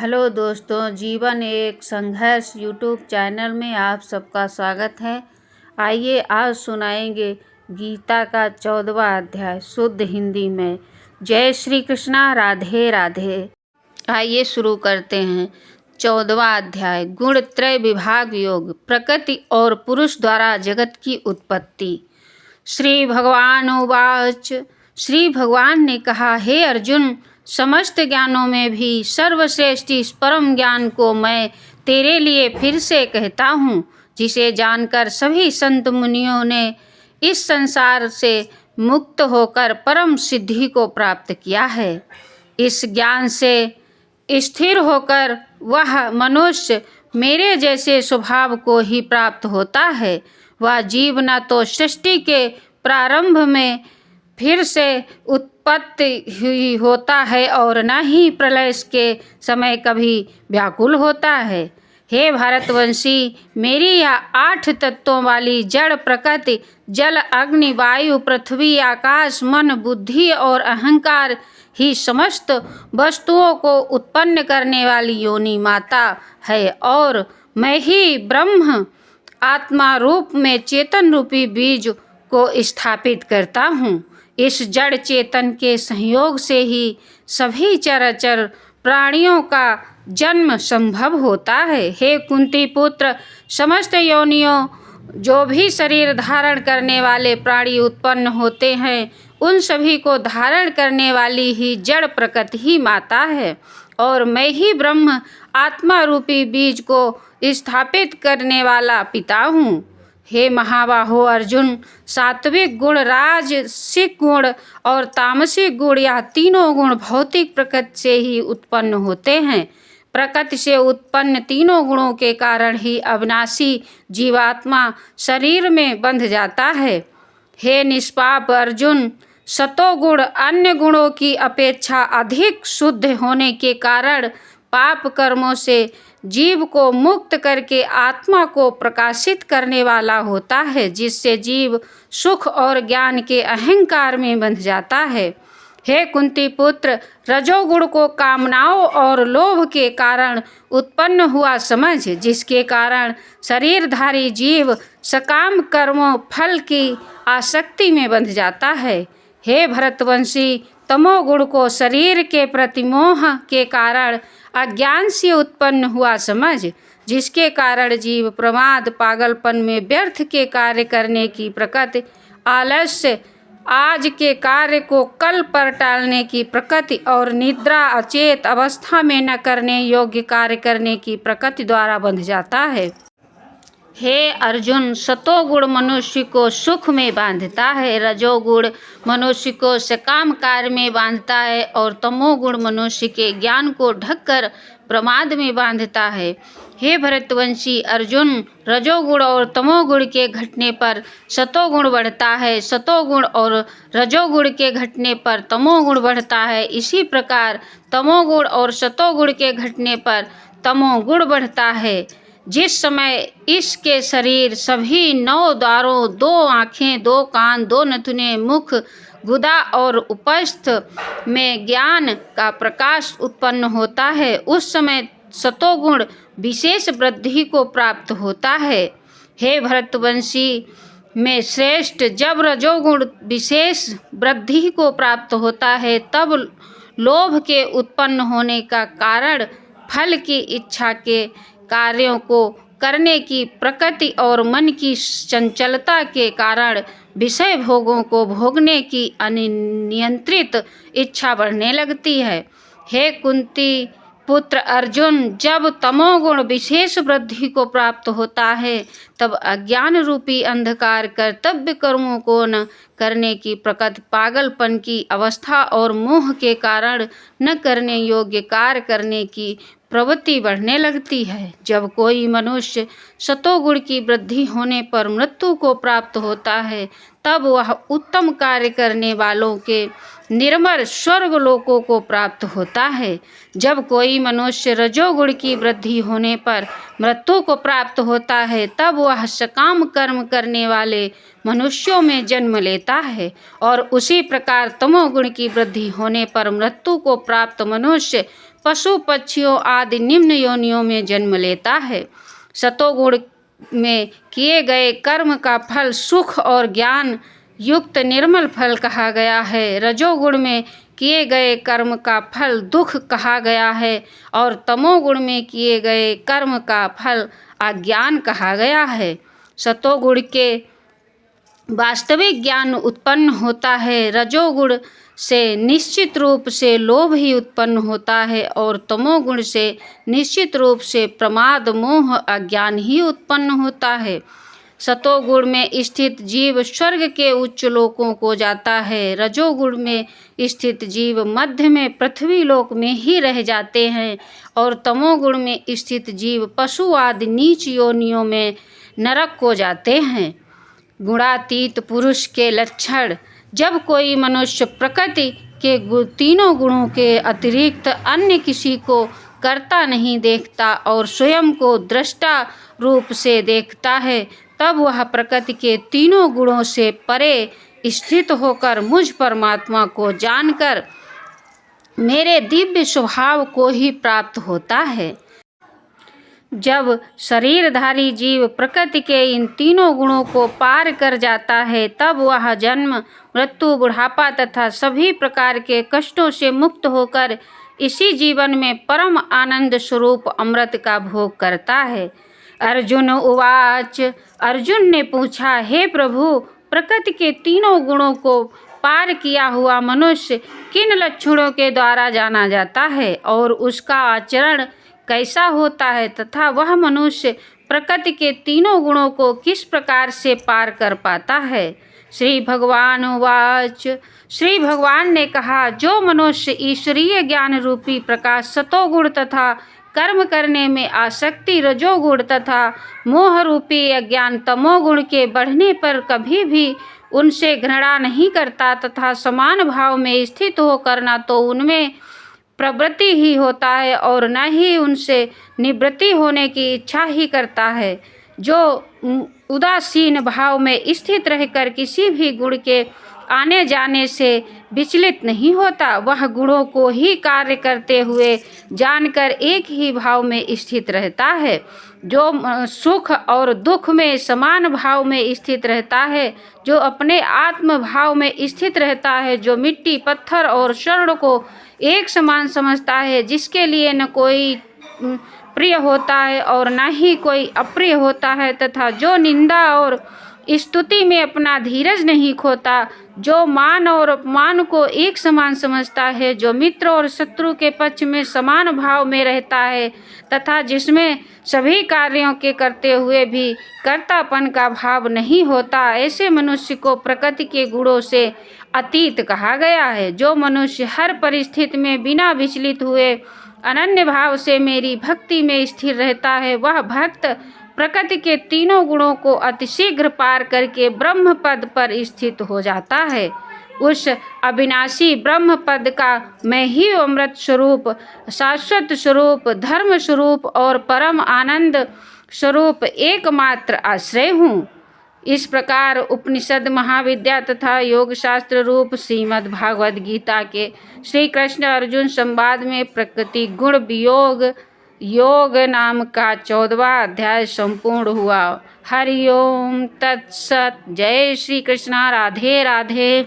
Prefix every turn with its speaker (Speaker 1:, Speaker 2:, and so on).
Speaker 1: Hello दोस्तों, जीवन एक संघर्ष यूट्यूब चैनल में आप सबका स्वागत है। आइए आज सुनाएंगे गीता का 14वां अध्याय शुद्ध हिंदी में। जय श्री कृष्णा, राधे राधे। आइए शुरू करते हैं। 14वां अध्याय गुण त्रय विभाग योग, प्रकृति और पुरुष द्वारा जगत की उत्पत्ति। श्री भगवान उवाच। श्री भगवान ने कहा, हे अर्जुन, समस्त ज्ञानों में भी सर्वश्रेष्ठ इस परम ज्ञान को मैं तेरे लिए फिर से कहता हूँ, जिसे जानकर सभी संत मुनियों ने इस संसार से मुक्त होकर परम सिद्धि को प्राप्त किया है। इस ज्ञान से स्थिर होकर वह मनुष्य मेरे जैसे स्वभाव को ही प्राप्त होता है। वह जीव न तो सृष्टि के प्रारंभ में फिर से उत्पत्ति हुई होता है और न ही प्रलय के समय कभी व्याकुल होता है। हे भारतवंशी, मेरी यह 8 तत्वों वाली जड़ प्रकृति, जल, अग्नि, वायु, पृथ्वी, आकाश, मन, बुद्धि और अहंकार ही समस्त वस्तुओं को उत्पन्न करने वाली योनि माता है और मैं ही ब्रह्म आत्मा रूप में चेतन रूपी बीज को स्थापित करता हूँ। इस जड़ चेतन के संयोग से ही सभी चराचर प्राणियों का जन्म संभव होता है। हे कुंती पुत्र, समस्त योनियों जो भी शरीर धारण करने वाले प्राणी उत्पन्न होते हैं, उन सभी को धारण करने वाली ही जड़ प्रकृति ही माता है और मैं ही ब्रह्म आत्मा रूपी बीज को स्थापित करने वाला पिता हूँ। हे महाबाहो अर्जुन, सात्विक गुण, राजसिक गुण और तामसिक गुण, यह तीनों गुण भौतिक प्रकृति से ही उत्पन्न होते हैं। प्रकृति से उत्पन्न तीनों गुणों के कारण ही अविनाशी जीवात्मा शरीर में बंध जाता है। हे निष्पाप अर्जुन, सतोगुण अन्य गुणों की अपेक्षा अधिक शुद्ध होने के कारण पाप कर्मों से जीव को मुक्त करके आत्मा को प्रकाशित करने वाला होता है, जिससे जीव सुख और ज्ञान के अहंकार में बंध जाता है। हे कुंती पुत्र, रजोगुण को कामनाओं और लोभ के कारण उत्पन्न हुआ समझ, जिसके कारण शरीरधारी जीव सकाम कर्मों फल की आसक्ति में बंध जाता है। हे भरतवंशी, तमोगुण को शरीर के प्रति मोह के कारण अज्ञान से उत्पन्न हुआ समझ, जिसके कारण जीव प्रमाद, पागलपन में व्यर्थ के कार्य करने की प्रकृति, आलस्य, आज के कार्य को कल पर टालने की प्रकृति और निद्रा, अचेत अवस्था में न करने योग्य कार्य करने की प्रकृति द्वारा बंध जाता है। हे अर्जुन, सतोगुण मनुष्य को सुख में बांधता है, रजोगुण मनुष्य को सकाम कार्य में बांधता है और तमोगुण मनुष्य के ज्ञान को ढककर प्रमाद में बांधता है। हे भरतवंशी अर्जुन, रजोगुण और तमोगुण के घटने पर सतोगुण बढ़ता है, सतोगुण और रजोगुण के घटने पर तमोगुण बढ़ता है। इसी प्रकार तमोगुण और सतोगुण के घटने पर तमोगुण बढ़ता है। जिस समय इसके शरीर सभी 9 द्वारों, 2 आँखें, 2 कान, 2 नथुने, मुख, गुदा और उपस्थ में ज्ञान का प्रकाश उत्पन्न होता है, उस समय सतोगुण विशेष वृद्धि को प्राप्त होता है। हे भरतवंशी में श्रेष्ठ, जब रजोगुण विशेष वृद्धि को प्राप्त होता है, तब लोभ के उत्पन्न होने का कारण फल की इच्छा के कार्यों को करने की प्रकृति और मन की चंचलता के कारण विषय भोगों को भोगने की अनियंत्रित इच्छा बढ़ने लगती है। हे कुंती पुत्र अर्जुन, जब तमोगुण विशेष वृद्धि को प्राप्त होता है, तब अज्ञान रूपी अंधकार कर्तव्य कर्मों को न करने की प्रकृति, पागलपन की अवस्था और मोह के कारण न करने योग्य कार्य करने की प्रवृत्ति बढ़ने लगती है। जब कोई मनुष्य सतोगुण की वृद्धि होने पर मृत्यु को प्राप्त होता है, तब वह उत्तम कार्य करने वालों के निर्मल स्वर्ग लोकों को प्राप्त होता है। जब कोई मनुष्य रजोगुण की वृद्धि होने पर मृत्यु को प्राप्त होता है, तब वह सकाम कर्म करने वाले मनुष्यों में जन्म लेता है और उसी प्रकार तमोगुण की वृद्धि होने पर मृत्यु को प्राप्त मनुष्य पशु पक्षियों आदि निम्न योनियों में जन्म लेता है। सतोगुण में किए गए कर्म का फल सुख और ज्ञान युक्त निर्मल फल कहा गया है। रजोगुण में किए गए कर्म का फल दुख कहा गया है और तमोगुण में किए गए कर्म का फल अज्ञान कहा गया है। सतोगुण के वास्तविक ज्ञान उत्पन्न होता है, रजोगुण से निश्चित रूप से लोभ ही उत्पन्न होता है और तमोगुण से निश्चित रूप से प्रमाद मोह अज्ञान ही उत्पन्न होता है। सतोगुण में स्थित जीव स्वर्ग के उच्च लोकों को जाता है, रजोगुण में स्थित जीव मध्य में पृथ्वी लोक में ही रह जाते हैं और तमोगुण में स्थित जीव पशु आदि नीच योनियों में नरक को जाते हैं। गुणातीत पुरुष के लक्षण। जब कोई मनुष्य प्रकृति के तीनों गुणों के अतिरिक्त अन्य किसी को करता नहीं देखता और स्वयं को दृष्टा रूप से देखता है, तब वह प्रकृति के तीनों गुणों से परे स्थित होकर मुझ परमात्मा को जानकर मेरे दिव्य स्वभाव को ही प्राप्त होता है। जब शरीरधारी जीव प्रकृति के इन तीनों गुणों को पार कर जाता है, तब वह जन्म मृत्यु बुढ़ापा तथा सभी प्रकार के कष्टों से मुक्त होकर इसी जीवन में परम आनंद स्वरूप अमृत का भोग करता है। अर्जुन उवाच। अर्जुन ने पूछा, हे प्रभु, प्रकृति के तीनों गुणों को पार किया हुआ मनुष्य किन लक्षणों के द्वारा जाना जाता है और उसका आचरण कैसा होता है तथा वह मनुष्य प्रकृति के तीनों गुणों को किस प्रकार से पार कर पाता है। श्री भगवान उवाच। श्री भगवान ने कहा, जो मनुष्य ईश्वरीय ज्ञान रूपी प्रकाश सतोगुण तथा कर्म करने में आसक्ति रजोगुण तथा मोह रूपी अज्ञान तमोगुण के बढ़ने पर कभी भी उनसे घृणा नहीं करता तथा समान भाव में स्थित होकर न तो उनमें प्रवृत्ति ही होता है और न ही उनसे निवृत्ति होने की इच्छा ही करता है, जो उदासीन भाव में स्थित रहकर किसी भी गुण के आने जाने से विचलित नहीं होता, वह गुणों को ही कार्य करते हुए जानकर एक ही भाव में स्थित रहता है, जो सुख और दुख में समान भाव में स्थित रहता है, जो अपने आत्म भाव में स्थित रहता है, जो मिट्टी पत्थर और स्वर्ण को एक समान समझता है, जिसके लिए न कोई प्रिय होता है और न ही कोई अप्रिय होता है, तथा जो निंदा और स्तुति में अपना धीरज नहीं खोता, जो मान और अपमान को एक समान समझता है, जो मित्र और शत्रु के पक्ष में समान भाव में रहता है तथा जिसमें सभी कार्यों के करते हुए भी कर्तापन का भाव नहीं होता, ऐसे मनुष्य को प्रकृति के गुणों से अतीत कहा गया है। जो मनुष्य हर परिस्थिति में बिना विचलित हुए अनन्य भाव से मेरी भक्ति में स्थिर रहता है, वह भक्त प्रकृति के तीनों गुणों को अतिशीघ्र पार करके ब्रह्म पद पर स्थित हो जाता है। उस अविनाशी ब्रह्म पद का मैं ही अमृत स्वरूप, शाश्वत स्वरूप, धर्म स्वरूप और परम आनंद स्वरूप एकमात्र आश्रय हूँ। इस प्रकार उपनिषद, महाविद्या तथा योग शास्त्र रूप श्रीमद् भागवत गीता के श्री कृष्ण अर्जुन संवाद में प्रकृति गुण वियोग योग नाम का 14वां अध्याय संपूर्ण हुआ। हरि ओम तत्सत। जय श्री कृष्णा। राधे राधे।